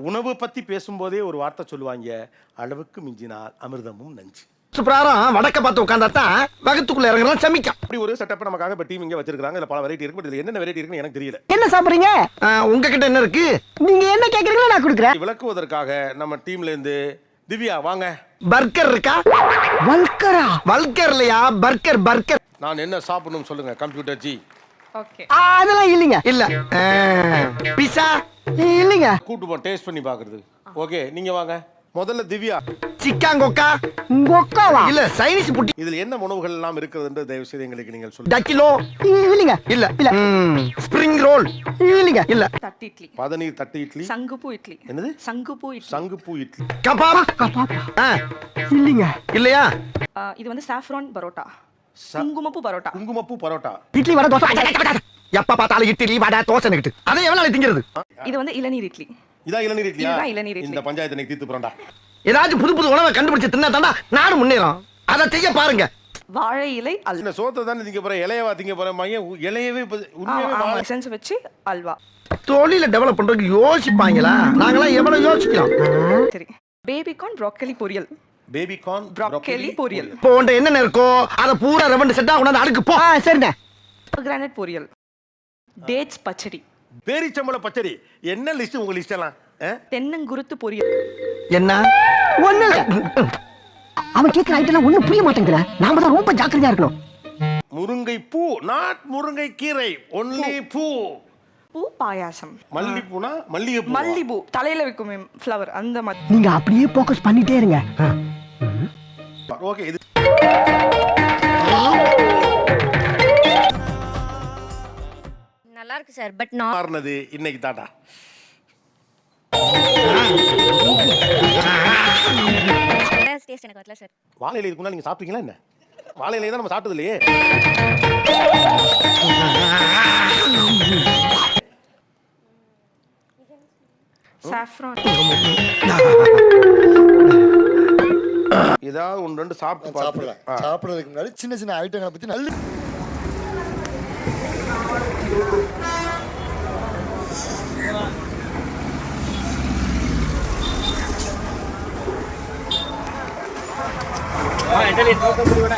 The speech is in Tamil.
உணவு பத்தி பேசும்போதே ஒரு வார்த்தை சொல்லுவாங்க, அளவுக்கு மிஞ்சினால் அமிர்தமும் நஞ்சு. சுப்ராரம் வடக்க பார்த்து உட்கார்ந்தாதான் வகத்துக்குள்ள இறங்குறோம் சமிக்கும். அப்படி ஒரு செட்டப் நமக்காக இப்ப டீம் இங்க வச்சிருக்காங்க. இதுல பல வெரைட்டி இருக்கு. பட் இதுல என்ன வெரைட்டி இருக்குன்னு எனக்கு தெரியல. என்ன சாப்பிடுறீங்க? உங்ககிட்ட என்ன இருக்கு? நீங்க என்ன கேக்குறீங்களோ நான் கொடுக்குறேன். விளக்குவதற்காக நம்ம டீம்ல இருந்து திவ்யா வாங்க. பர்கர் இருக்கா? வல்கரா? வல்கர் இல்லையா, பர்கர் பர்கர். நான் என்ன சாப்பிடணும் சொல்லுங்க கம்ப்யூட்டர் ஜி. ஓகே. அதெல்லாம் இல்லைங்க. இல்ல பிஸா இல்லைங்க. கூட்டு போ டேஸ்ட் பண்ணி பாக்குறது. ஓகே நீங்க வாங்க. முதல்ல திவ்யா. சிக்காங்கோக்கா? கொக்காவா? இல்ல சைனீஸ் புட்டி. இதுல என்ன உணவுகள் எல்லாம் இருக்குது என்று தயவு செய்து எங்களுக்கு நீங்கள் சொல்லுங்க. டக்கிலோ? இல்லைங்க. இல்ல இல்ல. Spring roll? இல்லைங்க. இல்ல. தட்டு இட்லி. பதநீர் தட்டு இட்லி. சங்குப்பூ இட்லி. என்னது? சங்குப்பூ இட்லி. சங்குப்பூ இட்லி. கபாப்? இல்லைங்க. இல்லையா? இது வந்து சாஃப்ரான் பரோட்டா. குங்குமப்பூ பரோட்டா. குங்குமப்பூ பரோட்டா. இட்லி வடை தோசை. எப்ப பார்த்தாலும் இட்லி வடை தோசை நிக்கிட்டு. அதை எவ்வளவு திங்கிறது? இது வந்து இளநீர் இட்லி. இதா இளநீர் இட்லியா? இதுதான் இளநீர் இட்லி. இந்த பஞ்சாயத்து எனக்கு தீர்த்து போறேன்டா. ஏதாச்சும் புது புது உணவை கண்டுபிடிச்சு தின்னா தாண்டா நாடு முன்னேறும். அதை செய்ய பாருங்க. வாழை இலை இந்த அல்வா. சோத்தை தானே திங்க போற, இலையவா திங்க போற மையம் இலையவே உண்மையாவே வாழை. எசன்ஸ் வச்சு அல்வா. தொழில டெவலப் பண்றதுக்கு யோசிப்பாங்களா? நாங்களாம் எவ்வளவு யோசிக்கிறோம். சரி. பேபிகார்ன் ப்ரோக்கலி பொரியல். பேபிகார்ன் ப்ரோக்கலி பொரியல். இப்போ உன்ட என்னென்ன இருக்கோ அதை பூரா ரெவண்டு செட்டா கொண்டாந்து அடுக்கு போ. சரிண்ணே. கிரானைட் பொரியல். டேட்ஸ் பச்சடி. பேரிச்சம்பழ பச்சடி. என்ன லிஸ்ட் உங்க லிஸ்ட் எல்லாம்? தென்னங்குருத்து பொரியல். என்ன? ஒண்ணு இல்ல. அவன் கேட்கிற ஐட்டெல்லாம் ஒண்ணும் புரிய மாட்டேங்கிற. நாம தான் ரொம்ப ஜாக்கிரதையா இருக்கணும். முருங்கை பூ, நாட் முருங்கை கீரை, ஒன்லி பூ. பூ பாயாசம். மல்லிப்பூனா மல்லிகைப்பூ. மல்லிப்பூ தலையில வைக்கும் ஃப்ளவர் அந்த மாதிரி. நீங்க அப்படியே ஃபோக்கஸ் பண்ணிட்டே இருங்க. ஓகே இது நல்லா இருக்கு சார். பட் நான் மாறினது இன்னைக்கு தாட்டா. டேஸ்ட் எனக்கு வரல சார். வாழை இலை இருக்குன்னா நீங்க சாப்பிட்டீங்களா என்ன? வாழை இலை தான் நம்ம சாப்பிட்டது இல்லையே. சாஃப்ரான். ஏதாவது ஒன்று ரெண்டு சாப்பிட்டு சாப்பிடலாம். சாப்பிடுறதுக்கு முன்னாடி சின்ன சின்ன ஐட்டங்களை பத்தி நல்ல என்கிட்ட